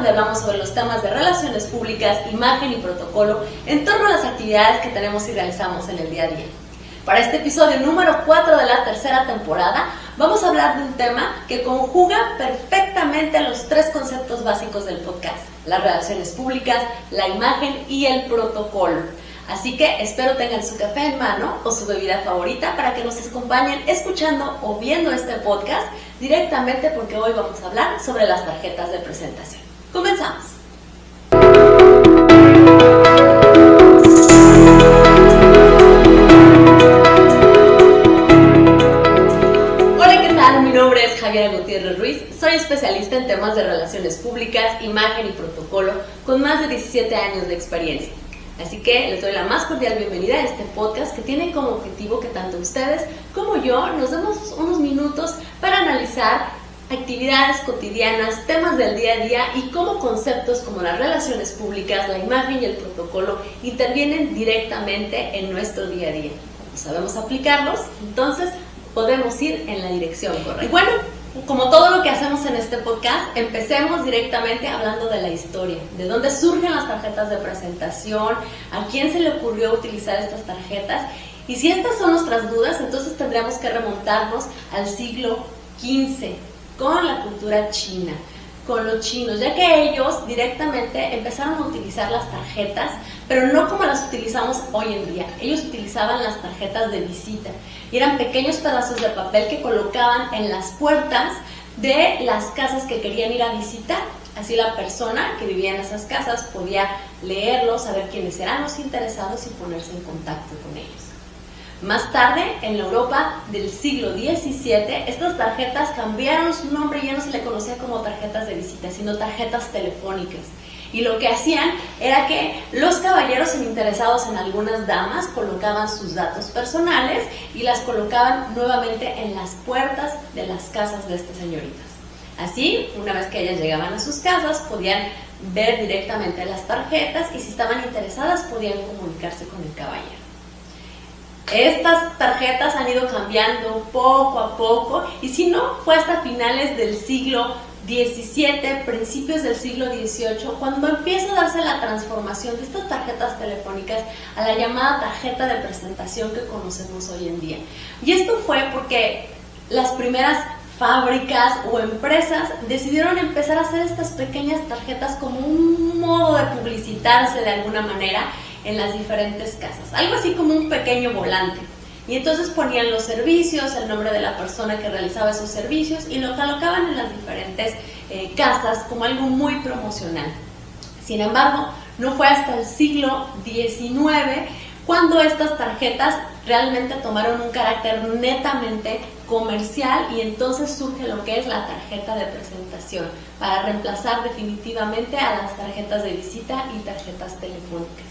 donde hablamos sobre los temas de relaciones públicas, imagen y protocolo en torno a las actividades que tenemos y realizamos en el día a día. Para este episodio número 4 de la tercera temporada, vamos a hablar de un tema que conjuga perfectamente los tres conceptos básicos del podcast: las relaciones públicas, la imagen y el protocolo. Así que espero tengan su café en mano o su bebida favorita para que nos acompañen escuchando o viendo este podcast directamente, porque hoy vamos a hablar sobre las tarjetas de presentación. ¡Comenzamos! Hola, ¿qué tal? Mi nombre es Javiera Gutiérrez Ruiz. Soy especialista en temas de relaciones públicas, imagen y protocolo con más de 17 años de experiencia. Así que les doy la más cordial bienvenida a este podcast que tiene como objetivo que tanto ustedes como yo nos demos unos minutos para analizar actividades cotidianas, temas del día a día y cómo conceptos como las relaciones públicas, la imagen y el protocolo intervienen directamente en nuestro día a día. Cuando sabemos aplicarlos, entonces podemos ir en la dirección correcta. Y bueno, como todo lo que hacemos en este podcast, empecemos directamente hablando de la historia, de dónde surgen las tarjetas de presentación, a quién se le ocurrió utilizar estas tarjetas. Y si estas son nuestras dudas, entonces tendríamos que remontarnos al siglo XV, con la cultura china, con los chinos, ya que ellos directamente empezaron a utilizar las tarjetas, pero no como las utilizamos hoy en día. Ellos utilizaban las tarjetas de visita y eran pequeños pedazos de papel que colocaban en las puertas de las casas que querían ir a visitar. Así la persona que vivía en esas casas podía leerlos, saber quiénes eran los interesados y ponerse en contacto con ellos. Más tarde, en la Europa del siglo XVII, estas tarjetas cambiaron su nombre y ya no se le conocía como tarjetas de visita, sino tarjetas telefónicas. Y lo que hacían era que los caballeros interesados en algunas damas colocaban sus datos personales y las colocaban nuevamente en las puertas de las casas de estas señoritas. Así, una vez que ellas llegaban a sus casas, podían ver directamente las tarjetas y si estaban interesadas podían comunicarse con el caballero. Estas tarjetas han ido cambiando poco a poco y si no, fue hasta finales del siglo XVII, principios del siglo XVIII, cuando empieza a darse la transformación de estas tarjetas telefónicas a la llamada tarjeta de presentación que conocemos hoy en día. Y esto fue porque las primeras fábricas o empresas decidieron empezar a hacer estas pequeñas tarjetas como un modo de publicitarse de alguna manera en las diferentes casas, algo así como un pequeño volante. Y entonces ponían los servicios, el nombre de la persona que realizaba esos servicios y lo colocaban en las diferentes casas como algo muy promocional. Sin embargo, no fue hasta el siglo XIX cuando estas tarjetas realmente tomaron un carácter netamente comercial y entonces surge lo que es la tarjeta de presentación para reemplazar definitivamente a las tarjetas de visita y tarjetas telefónicas.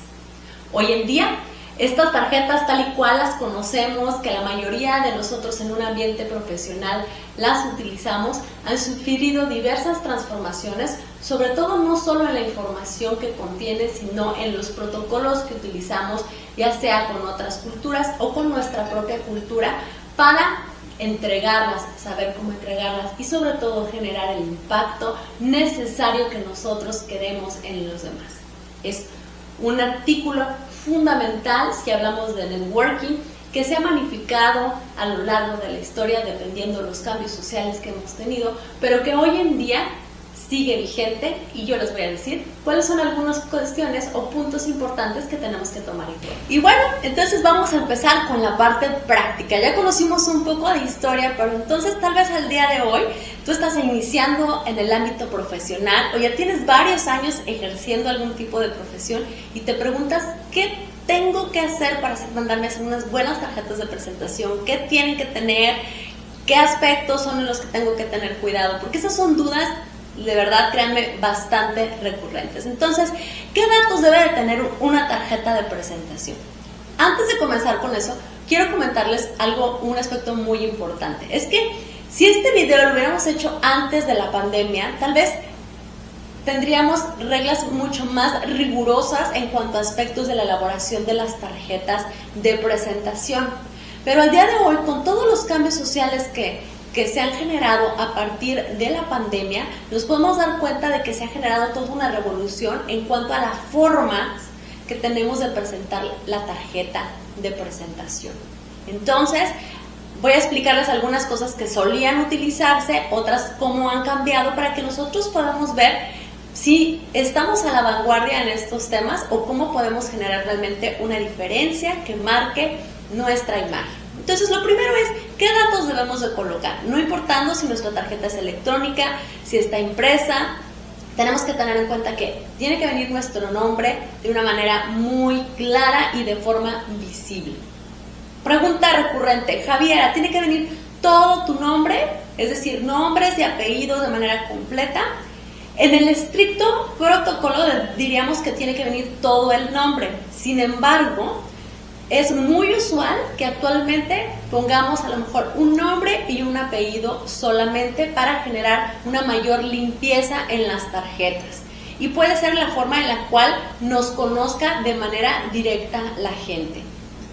Hoy en día, estas tarjetas tal y cual las conocemos, que la mayoría de nosotros en un ambiente profesional las utilizamos, han sufrido diversas transformaciones, sobre todo no solo en la información que contiene, sino en los protocolos que utilizamos, ya sea con otras culturas o con nuestra propia cultura, para entregarlas, saber cómo entregarlas y sobre todo generar el impacto necesario que nosotros queremos en los demás. Es un artículo fundamental si hablamos de networking que se ha magnificado a lo largo de la historia dependiendo de los cambios sociales que hemos tenido, pero que hoy en día sigue vigente y yo les voy a decir cuáles son algunas cuestiones o puntos importantes que tenemos que tomar en cuenta. Y bueno, entonces vamos a empezar con la parte práctica. Ya conocimos un poco de historia, pero entonces tal vez al día de hoy tú estás iniciando en el ámbito profesional o ya tienes varios años ejerciendo algún tipo de profesión y te preguntas ¿qué tengo que hacer para mandarme a hacer unas buenas tarjetas de presentación? ¿Qué tienen que tener? ¿Qué aspectos son en los que tengo que tener cuidado? Porque esas son dudas, de verdad, créanme, bastante recurrentes. Entonces, ¿qué datos debe de tener una tarjeta de presentación? Antes de comenzar con eso, quiero comentarles un aspecto muy importante. Es que si este video lo hubiéramos hecho antes de la pandemia, tal vez tendríamos reglas mucho más rigurosas en cuanto a aspectos de la elaboración de las tarjetas de presentación. Pero al día de hoy, con todos los cambios sociales que que se han generado a partir de la pandemia, nos podemos dar cuenta de que se ha generado toda una revolución en cuanto a la forma que tenemos de presentar la tarjeta de presentación. Entonces, voy a explicarles algunas cosas que solían utilizarse, otras cómo han cambiado, para que nosotros podamos ver si estamos a la vanguardia en estos temas o cómo podemos generar realmente una diferencia que marque nuestra imagen. Entonces, lo primero es, ¿qué datos debemos de colocar? No importando si nuestra tarjeta es electrónica, si está impresa, tenemos que tener en cuenta que tiene que venir nuestro nombre de una manera muy clara y de forma visible. Pregunta recurrente: Javiera, ¿tiene que venir todo tu nombre? Es decir, nombres y apellidos de manera completa. En el estricto protocolo diríamos que tiene que venir todo el nombre. Sin embargo, es muy usual que actualmente pongamos a lo mejor un nombre y un apellido solamente para generar una mayor limpieza en las tarjetas. Y puede ser la forma en la cual nos conozca de manera directa la gente.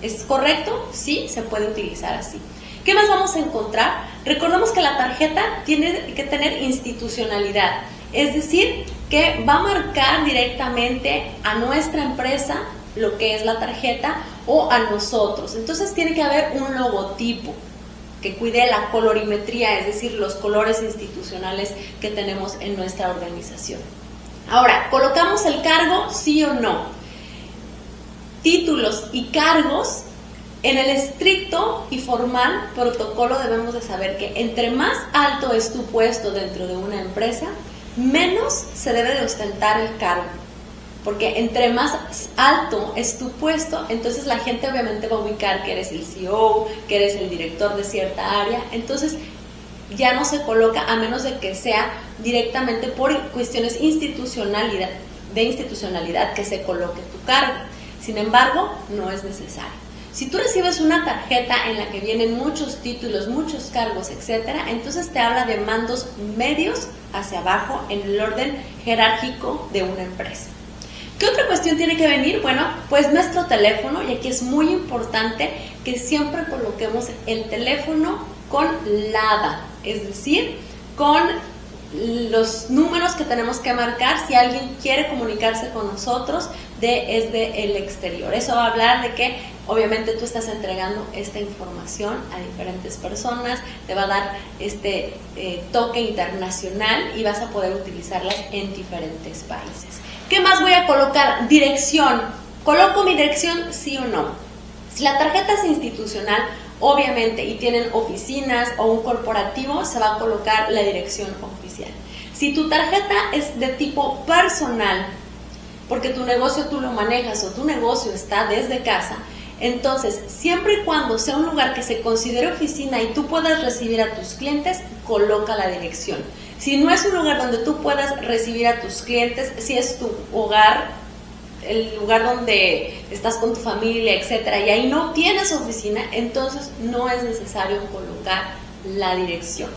¿Es correcto? Sí, se puede utilizar así. ¿Qué más vamos a encontrar? Recordemos que la tarjeta tiene que tener institucionalidad, es decir, que va a marcar directamente a nuestra empresa lo que es la tarjeta o a nosotros. Entonces tiene que haber un logotipo que cuide la colorimetría, es decir, los colores institucionales que tenemos en nuestra organización. Ahora, ¿colocamos el cargo, sí o no? Títulos y cargos, en el estricto y formal protocolo debemos de saber que entre más alto es tu puesto dentro de una empresa, menos se debe de ostentar el cargo. Porque entre más alto es tu puesto, entonces la gente obviamente va a ubicar que eres el CEO, que eres el director de cierta área. Entonces ya no se coloca a menos de que sea directamente por cuestiones de institucionalidad que se coloque tu cargo. Sin embargo, no es necesario. Si tú recibes una tarjeta en la que vienen muchos títulos, muchos cargos, etcétera, entonces te habla de mandos medios hacia abajo en el orden jerárquico de una empresa. ¿Qué otra cuestión tiene que venir? Bueno, pues nuestro teléfono, y aquí es muy importante que siempre coloquemos el teléfono con LADA, es decir, con los números que tenemos que marcar si alguien quiere comunicarse con nosotros desde el exterior. Eso va a hablar de que obviamente tú estás entregando esta información a diferentes personas, te va a dar este toque internacional y vas a poder utilizarlas en diferentes países. ¿Qué más voy a colocar? Dirección. ¿Coloco mi dirección, sí o no? Si la tarjeta es institucional, obviamente, y tienen oficinas o un corporativo, se va a colocar la dirección oficial. Si tu tarjeta es de tipo personal, porque tu negocio tú lo manejas o tu negocio está desde casa, entonces, siempre y cuando sea un lugar que se considere oficina y tú puedas recibir a tus clientes, coloca la dirección. Si no es un lugar donde tú puedas recibir a tus clientes, si es tu hogar, el lugar donde estás con tu familia, etcétera, y ahí no tienes oficina, entonces no es necesario colocar la dirección.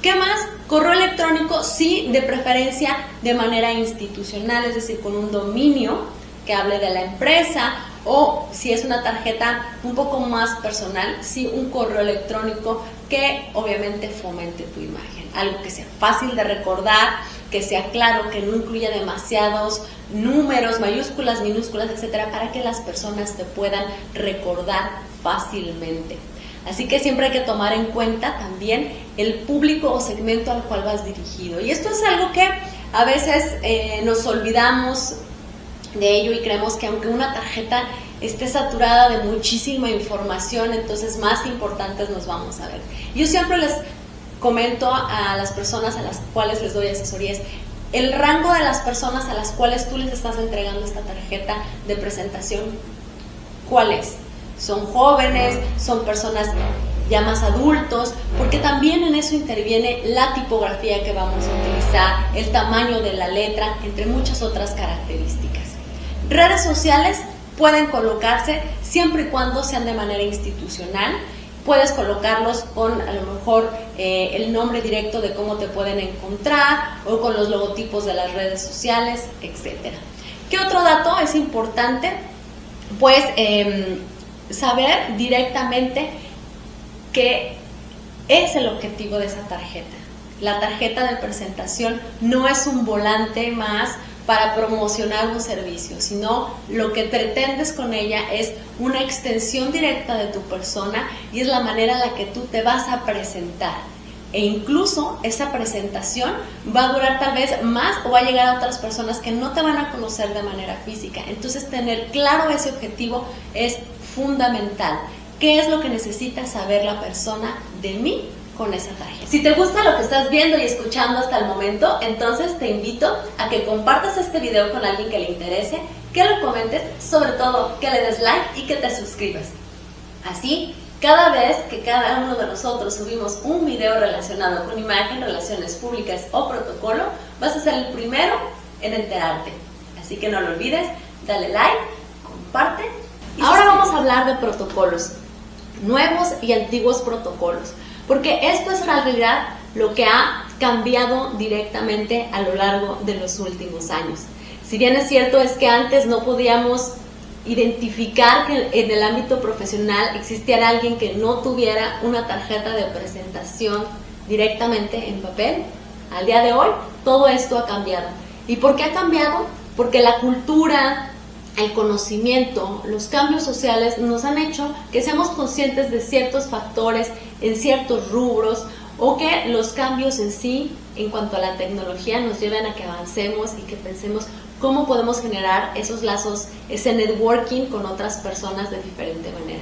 ¿Qué más? Correo electrónico, sí, de preferencia de manera institucional, es decir, con un dominio que hable de la empresa, o si es una tarjeta un poco más personal, sí, un correo electrónico que obviamente fomente tu imagen, algo que sea fácil de recordar, que sea claro, que no incluya demasiados números, mayúsculas, minúsculas, etcétera, para que las personas te puedan recordar fácilmente. Así que siempre hay que tomar en cuenta también el público o segmento al cual vas dirigido. Y esto es algo que a veces nos olvidamos de ello y creemos que aunque una tarjeta esté saturada de muchísima información, entonces más importantes nos vamos a ver. Yo siempre les comento a las personas a las cuales les doy asesorías, el rango de las personas a las cuales tú les estás entregando esta tarjeta de presentación, ¿cuál es? ¿Son jóvenes? ¿Son personas ya más adultos? Porque también en eso interviene la tipografía que vamos a utilizar, el tamaño de la letra, entre muchas otras características. Redes sociales pueden colocarse siempre y cuando sean de manera institucional. Puedes colocarlos con a lo mejor el nombre directo de cómo te pueden encontrar o con los logotipos de las redes sociales, etc. ¿Qué otro dato es importante? Pues saber directamente que es el objetivo de esa tarjeta. La tarjeta de presentación no es un volante más para promocionar un servicio, sino lo que pretendes con ella es una extensión directa de tu persona y es la manera en la que tú te vas a presentar. E incluso esa presentación va a durar tal vez más o va a llegar a otras personas que no te van a conocer de manera física. Entonces tener claro ese objetivo es fundamental. ¿Qué es lo que necesita saber la persona de mí con esa tarjeta? Si te gusta lo que estás viendo y escuchando hasta el momento, entonces te invito a que compartas este video con alguien que le interese, que lo comentes, sobre todo que le des like y que te suscribas. Así, cada vez que cada uno de nosotros subimos un video relacionado con imagen, relaciones públicas o protocolo, vas a ser el primero en enterarte. Así que no lo olvides, dale like, comparte. Ahora vamos a hablar de protocolos, nuevos y antiguos protocolos, porque esto es en realidad lo que ha cambiado directamente a lo largo de los últimos años. Si bien es cierto es que antes no podíamos identificar que en el ámbito profesional existiera alguien que no tuviera una tarjeta de presentación directamente en papel, al día de hoy todo esto ha cambiado. ¿Y por qué ha cambiado? Porque la cultura, el conocimiento, los cambios sociales nos han hecho que seamos conscientes de ciertos factores en ciertos rubros o que los cambios en sí, en cuanto a la tecnología, nos lleven a que avancemos y que pensemos cómo podemos generar esos lazos, ese networking con otras personas de diferente manera.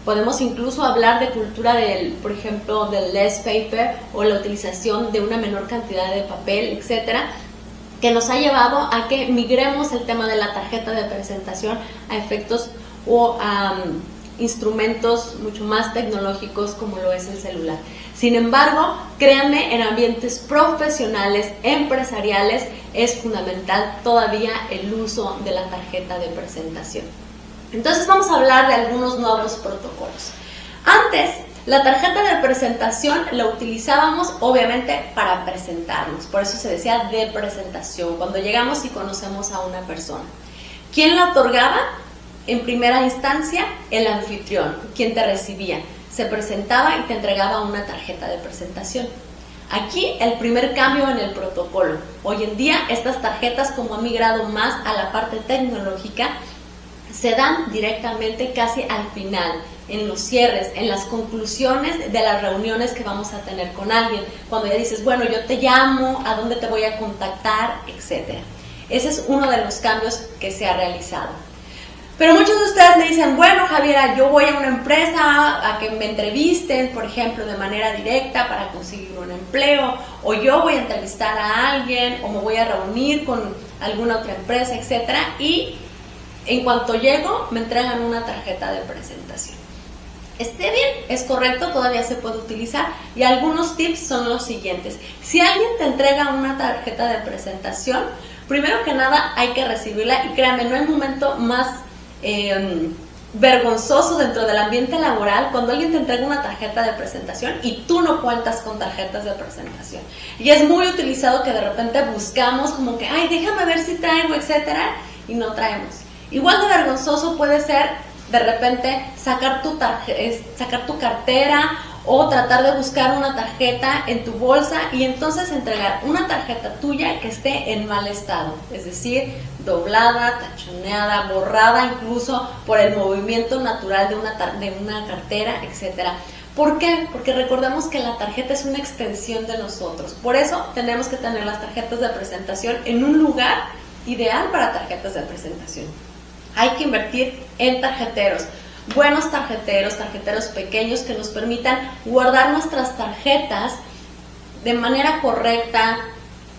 Podemos incluso hablar de cultura por ejemplo, del less paper o la utilización de una menor cantidad de papel, etcétera, que nos ha llevado a que migremos el tema de la tarjeta de presentación a efectos o a instrumentos mucho más tecnológicos como lo es el celular. Sin embargo, créanme, en ambientes profesionales, empresariales, es fundamental todavía el uso de la tarjeta de presentación. Entonces vamos a hablar de algunos nuevos protocolos. Antes, la tarjeta de presentación la utilizábamos obviamente para presentarnos, por eso se decía de presentación, cuando llegamos y conocemos a una persona. ¿Quién la otorgaba? En primera instancia, el anfitrión, quien te recibía. Se presentaba y te entregaba una tarjeta de presentación. Aquí el primer cambio en el protocolo. Hoy en día estas tarjetas, como han migrado más a la parte tecnológica, se dan directamente casi al final, en los cierres, en las conclusiones de las reuniones que vamos a tener con alguien. Cuando ya dices, bueno, yo te llamo, a dónde te voy a contactar, etc. Ese es uno de los cambios que se ha realizado. Pero muchos de ustedes me dicen, bueno, Javiera, yo voy a una empresa a que me entrevisten, por ejemplo, de manera directa para conseguir un empleo, o yo voy a entrevistar a alguien, o me voy a reunir con alguna otra empresa, etcétera, y en cuanto llego, me entregan una tarjeta de presentación. Esté bien, es correcto, todavía se puede utilizar, y algunos tips son los siguientes. Si alguien te entrega una tarjeta de presentación, primero que nada hay que recibirla, y créanme, no hay momento más vergonzoso dentro del ambiente laboral cuando alguien te entrega una tarjeta de presentación y tú no cuentas con tarjetas de presentación. Y es muy utilizado que de repente buscamos como que, ay, déjame ver si traigo, etcétera, y no traemos. Igual de vergonzoso puede ser de repente sacar tu cartera o tratar de buscar una tarjeta en tu bolsa y entonces entregar una tarjeta tuya que esté en mal estado, es decir, doblada, tachoneada, borrada incluso por el movimiento natural de una cartera, etcétera. ¿Por qué? Porque recordemos que la tarjeta es una extensión de nosotros, por eso tenemos que tener las tarjetas de presentación en un lugar ideal para tarjetas de presentación. Hay que invertir en tarjeteros, buenos tarjeteros pequeños que nos permitan guardar nuestras tarjetas de manera correcta,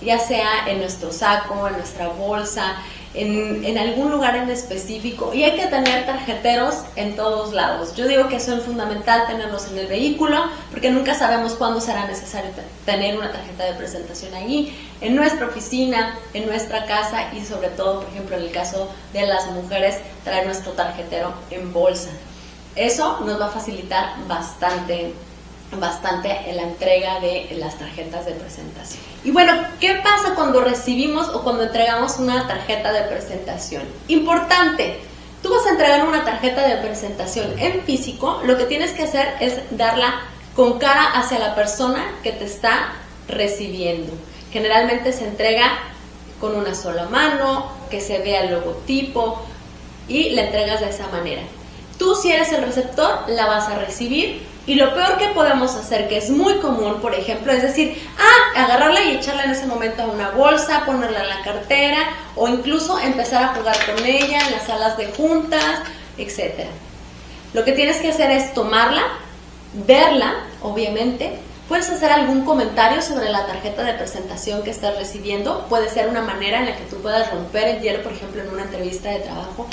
ya sea en nuestro saco, en nuestra bolsa, en algún lugar en específico, y hay que tener tarjeteros en todos lados. Yo digo que eso es fundamental tenerlos en el vehículo, porque nunca sabemos cuándo será necesario tener una tarjeta de presentación allí, en nuestra oficina, en nuestra casa, y sobre todo, por ejemplo, en el caso de las mujeres, traer nuestro tarjetero en bolsa. Eso nos va a facilitar bastante en la entrega de las tarjetas de presentación. Y bueno, ¿qué pasa cuando recibimos o cuando entregamos una tarjeta de presentación? Importante, tú vas a entregar una tarjeta de presentación en físico, lo que tienes que hacer es darla con cara hacia la persona que te está recibiendo. Generalmente se entrega con una sola mano, que se vea el logotipo y la entregas de esa manera. Tú, si eres el receptor, la vas a recibir, y lo peor que podemos hacer, que es muy común, por ejemplo, es decir, agarrarla y echarla en ese momento a una bolsa, ponerla en la cartera, o incluso empezar a jugar con ella en las salas de juntas, etc. Lo que tienes que hacer es tomarla, verla, obviamente. Puedes hacer algún comentario sobre la tarjeta de presentación que estás recibiendo. Puede ser una manera en la que tú puedas romper el hielo, por ejemplo, en una entrevista de trabajo.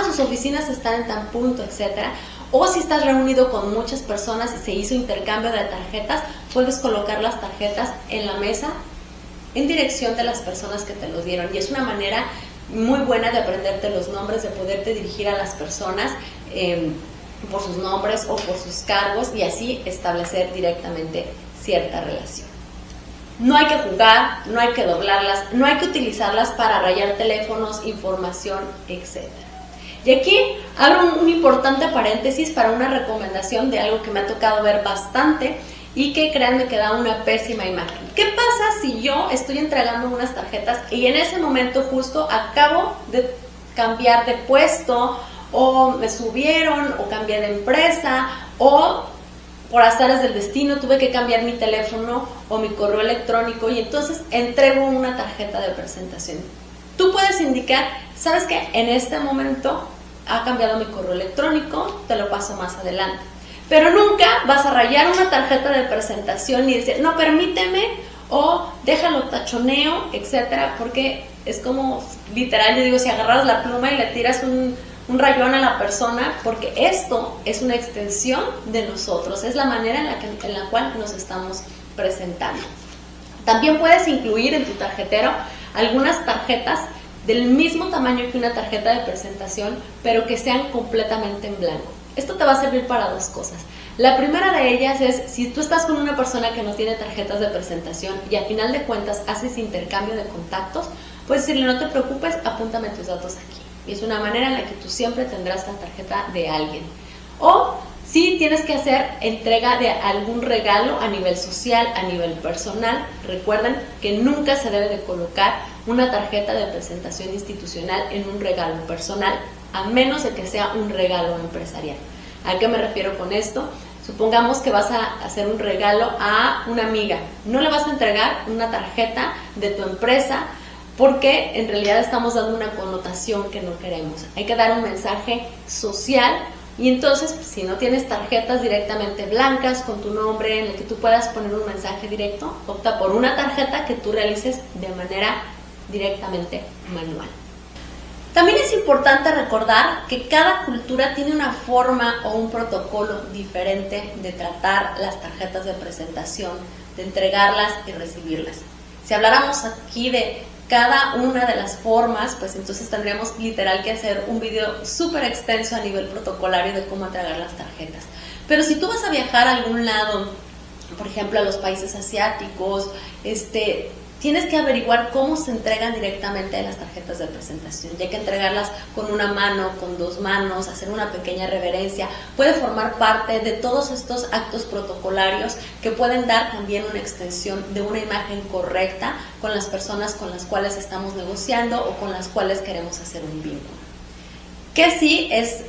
Sus oficinas están en tan punto, etcétera. O si estás reunido con muchas personas y se hizo intercambio de tarjetas, puedes colocar las tarjetas en la mesa en dirección de las personas que te los dieron. Y es una manera muy buena de aprenderte los nombres, de poderte dirigir a las personas por sus nombres o por sus cargos, y así establecer directamente cierta relación. No hay que jugar, no hay que doblarlas, no hay que utilizarlas para rayar teléfonos, información, etc. Y aquí abro un importante paréntesis para una recomendación de algo que me ha tocado ver bastante y que, créanme, que da una pésima imagen. ¿Qué pasa si yo estoy entregando unas tarjetas y en ese momento justo acabo de cambiar de puesto, o me subieron, o cambié de empresa, o por azares del destino tuve que cambiar mi teléfono o mi correo electrónico, y entonces entrego una tarjeta de presentación? Tú puedes indicar, ¿sabes qué? En este momento ha cambiado mi correo electrónico, te lo paso más adelante. Pero nunca vas a rayar una tarjeta de presentación y decir, no, permíteme, o déjalo tachoneo, etcétera, porque es como, literal, yo digo, si agarras la pluma y le tiras un rayón a la persona, porque esto es una extensión de nosotros, es la manera en la cual nos estamos presentando. También puedes incluir en tu tarjetero algunas tarjetas del mismo tamaño que una tarjeta de presentación, pero que sean completamente en blanco. Esto te va a servir para dos cosas. La primera de ellas es, si tú estás con una persona que no tiene tarjetas de presentación y a final de cuentas haces intercambio de contactos, puedes decirle, no te preocupes, apúntame tus datos aquí. Y es una manera en la que tú siempre tendrás la tarjeta de alguien. O si tienes que hacer entrega de algún regalo a nivel social, a nivel personal, recuerden que nunca se debe de colocar una tarjeta de presentación institucional en un regalo personal, a menos de que sea un regalo empresarial. ¿A qué me refiero con esto? Supongamos que vas a hacer un regalo a una amiga. No le vas a entregar una tarjeta de tu empresa, porque en realidad estamos dando una connotación que no queremos. Hay que dar un mensaje social, y entonces, si no tienes tarjetas directamente blancas con tu nombre en el que tú puedas poner un mensaje directo, opta por una tarjeta que tú realices de manera directamente manual. También es importante recordar que cada cultura tiene una forma o un protocolo diferente de tratar las tarjetas de presentación, de entregarlas y recibirlas. Si habláramos aquí de cada una de las formas, pues entonces tendríamos literal que hacer un video súper extenso a nivel protocolario de cómo entregar las tarjetas. Pero si tú vas a viajar a algún lado, por ejemplo a los países asiáticos, tienes que averiguar cómo se entregan directamente las tarjetas de presentación. Ya hay que entregarlas con una mano, con dos manos, hacer una pequeña reverencia. Puede formar parte de todos estos actos protocolarios que pueden dar también una extensión de una imagen correcta con las personas con las cuales estamos negociando o con las cuales queremos hacer un vínculo. Que sí es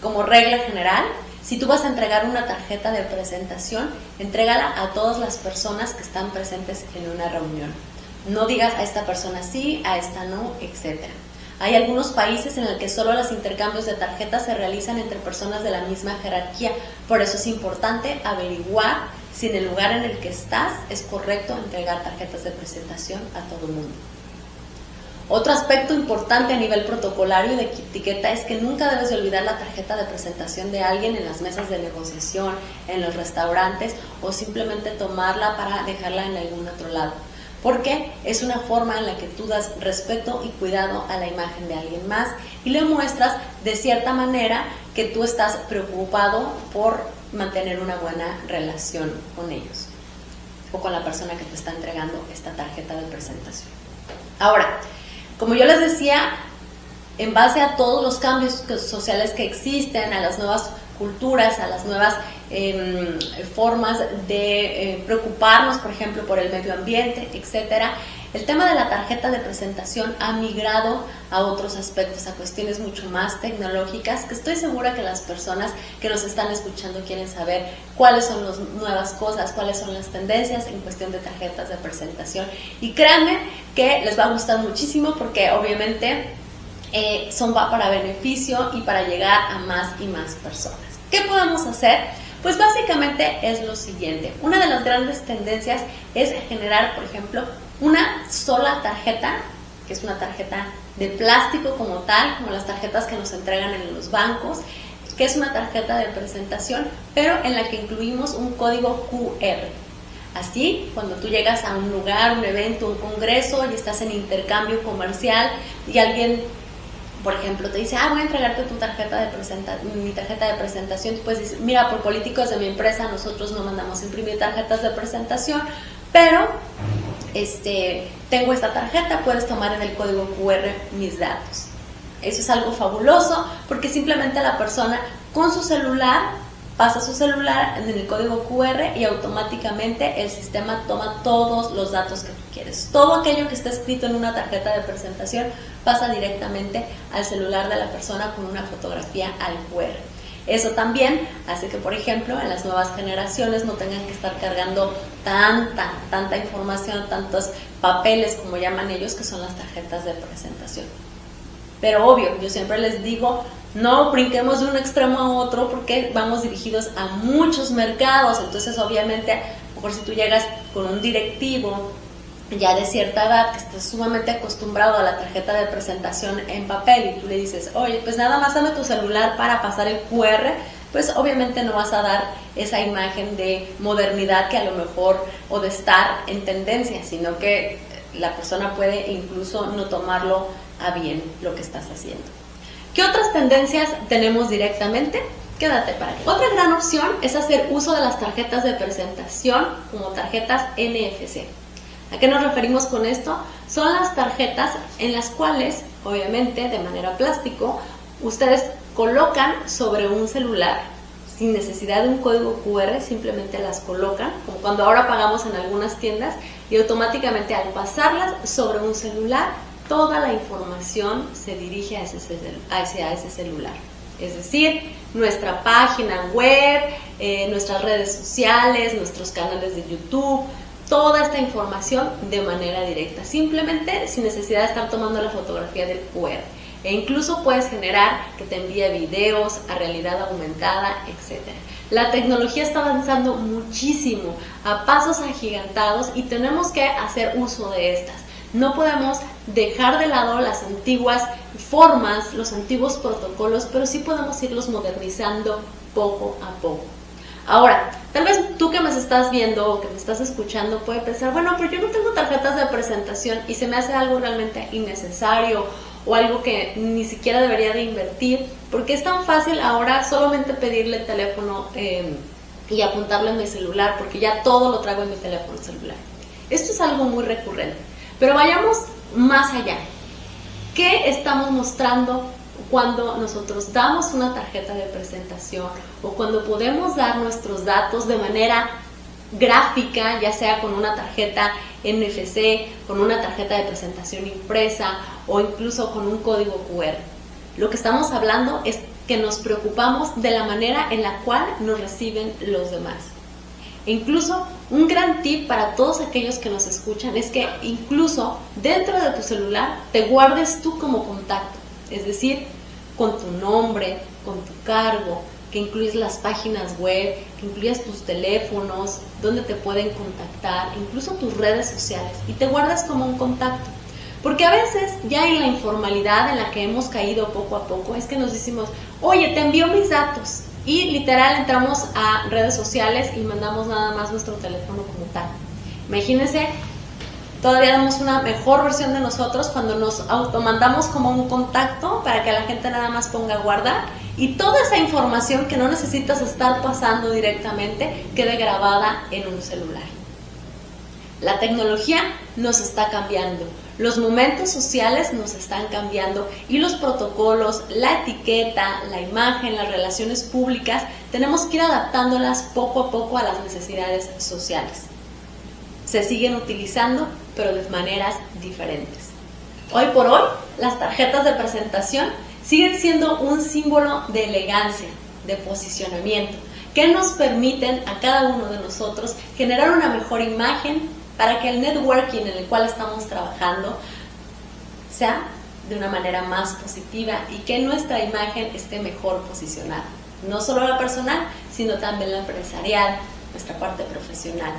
como regla general, si tú vas a entregar una tarjeta de presentación, entrégala a todas las personas que están presentes en una reunión. No digas a esta persona sí, a esta no, etc. Hay algunos países en los que solo los intercambios de tarjetas se realizan entre personas de la misma jerarquía. Por eso es importante averiguar si en el lugar en el que estás es correcto entregar tarjetas de presentación a todo el mundo. Otro aspecto importante a nivel protocolario de etiqueta es que nunca debes de olvidar la tarjeta de presentación de alguien en las mesas de negociación, en los restaurantes, o simplemente tomarla para dejarla en algún otro lado. Porque es una forma en la que tú das respeto y cuidado a la imagen de alguien más y le muestras de cierta manera que tú estás preocupado por mantener una buena relación con ellos o con la persona que te está entregando esta tarjeta de presentación. Ahora, como yo les decía, en base a todos los cambios sociales que existen, a las nuevas culturas, a las nuevas formas de preocuparnos, por ejemplo, por el medio ambiente, etcétera. El tema de la tarjeta de presentación ha migrado a otros aspectos, a cuestiones mucho más tecnológicas, que estoy segura que las personas que nos están escuchando quieren saber cuáles son las nuevas cosas, cuáles son las tendencias en cuestión de tarjetas de presentación. Y créanme que les va a gustar muchísimo porque obviamente son para beneficio y para llegar a más y más personas. ¿Qué podemos hacer? Pues básicamente es lo siguiente. Una de las grandes tendencias es generar, por ejemplo, una sola tarjeta, que es una tarjeta de plástico como tal, como las tarjetas que nos entregan en los bancos, que es una tarjeta de presentación, pero en la que incluimos un código QR. Así, cuando tú llegas a un lugar, un evento, un congreso y estás en intercambio comercial y alguien, por ejemplo, te dice, voy a entregarte tu tarjeta de mi tarjeta de presentación, tú puedes decir, mira, por políticos de mi empresa nosotros no mandamos imprimir tarjetas de presentación, pero tengo esta tarjeta, puedes tomar en el código QR mis datos. Eso es algo fabuloso porque simplemente la persona con su celular pasa su celular en el código QR y automáticamente el sistema toma todos los datos que tú quieres. Todo aquello que está escrito en una tarjeta de presentación pasa directamente al celular de la persona con una fotografía al QR. Eso también hace que, por ejemplo, en las nuevas generaciones no tengan que estar cargando tanta información, tantos papeles, como llaman ellos, que son las tarjetas de presentación. Pero obvio, yo siempre les digo, no brinquemos de un extremo a otro porque vamos dirigidos a muchos mercados. Entonces, obviamente, a lo mejor si tú llegas con un directivo ya de cierta edad que está sumamente acostumbrado a la tarjeta de presentación en papel y tú le dices, oye, pues nada más dame tu celular para pasar el QR, pues obviamente no vas a dar esa imagen de modernidad que a lo mejor, o de estar en tendencia, sino que la persona puede incluso no tomarlo a bien lo que estás haciendo. ¿Qué otras tendencias tenemos directamente? Quédate para aquí. Otra gran opción es hacer uso de las tarjetas de presentación como tarjetas NFC. ¿A qué nos referimos con esto? Son las tarjetas en las cuales, obviamente de manera plástico, ustedes colocan sobre un celular sin necesidad de un código QR, simplemente las colocan, como cuando ahora pagamos en algunas tiendas, y automáticamente al pasarlas sobre un celular, toda la información se dirige hacia ese celular. Es decir, nuestra página web, nuestras redes sociales, nuestros canales de YouTube, toda esta información de manera directa, simplemente sin necesidad de estar tomando la fotografía del QR. E incluso puedes generar que te envíe videos a realidad aumentada, etc. La tecnología está avanzando muchísimo, a pasos agigantados, y tenemos que hacer uso de estas. No podemos dejar de lado las antiguas formas, los antiguos protocolos, pero sí podemos irlos modernizando poco a poco. Ahora, tal vez tú que me estás viendo o que me estás escuchando puede pensar, bueno, pero yo no tengo tarjetas de presentación y se me hace algo realmente innecesario o algo que ni siquiera debería de invertir, porque es tan fácil ahora solamente pedirle el teléfono y apuntarlo en mi celular, porque ya todo lo traigo en mi teléfono celular. Esto es algo muy recurrente, pero vayamos más allá. ¿Qué estamos mostrando cuando nosotros damos una tarjeta de presentación o cuando podemos dar nuestros datos de manera gráfica, ya sea con una tarjeta NFC, con una tarjeta de presentación impresa o incluso con un código QR? Lo que estamos hablando es que nos preocupamos de la manera en la cual nos reciben los demás. E incluso un gran tip para todos aquellos que nos escuchan es que incluso dentro de tu celular te guardes tú como contacto, es decir, con tu nombre, con tu cargo, que incluyes las páginas web, que incluyas tus teléfonos, donde te pueden contactar, incluso tus redes sociales, y te guardas como un contacto. Porque a veces ya en la informalidad en la que hemos caído poco a poco es que nos decimos, oye, te envío mis datos, y literal entramos a redes sociales y mandamos nada más nuestro teléfono como tal. Imagínense, todavía damos una mejor versión de nosotros cuando nos automandamos como un contacto para que la gente nada más ponga guardar y toda esa información que no necesitas estar pasando directamente quede grabada en un celular. La tecnología nos está cambiando, los momentos sociales nos están cambiando y los protocolos, la etiqueta, la imagen, las relaciones públicas, tenemos que ir adaptándolas poco a poco a las necesidades sociales. Se siguen utilizando, pero de maneras diferentes. Hoy por hoy, las tarjetas de presentación siguen siendo un símbolo de elegancia, de posicionamiento, que nos permiten a cada uno de nosotros generar una mejor imagen para que el networking en el cual estamos trabajando sea de una manera más positiva y que nuestra imagen esté mejor posicionada. No solo la personal, sino también la empresarial, nuestra parte profesional.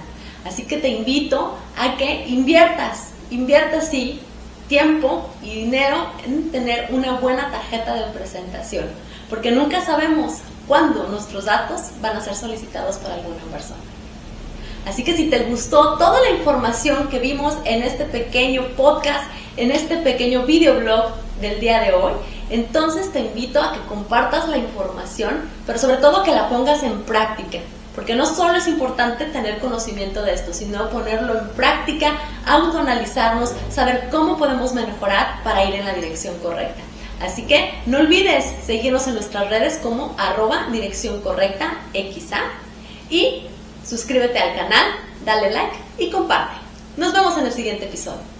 Así que te invito a que inviertas sí, tiempo y dinero en tener una buena tarjeta de presentación, porque nunca sabemos cuándo nuestros datos van a ser solicitados por alguna persona. Así que si te gustó toda la información que vimos en este pequeño podcast, en este pequeño videoblog del día de hoy, entonces te invito a que compartas la información, pero sobre todo que la pongas en práctica, porque no solo es importante tener conocimiento de esto, sino ponerlo en práctica, autoanalizarnos, saber cómo podemos mejorar para ir en la dirección correcta. Así que no olvides seguirnos en nuestras redes como @direccioncorrectaXA y suscríbete al canal, dale like y comparte. Nos vemos en el siguiente episodio.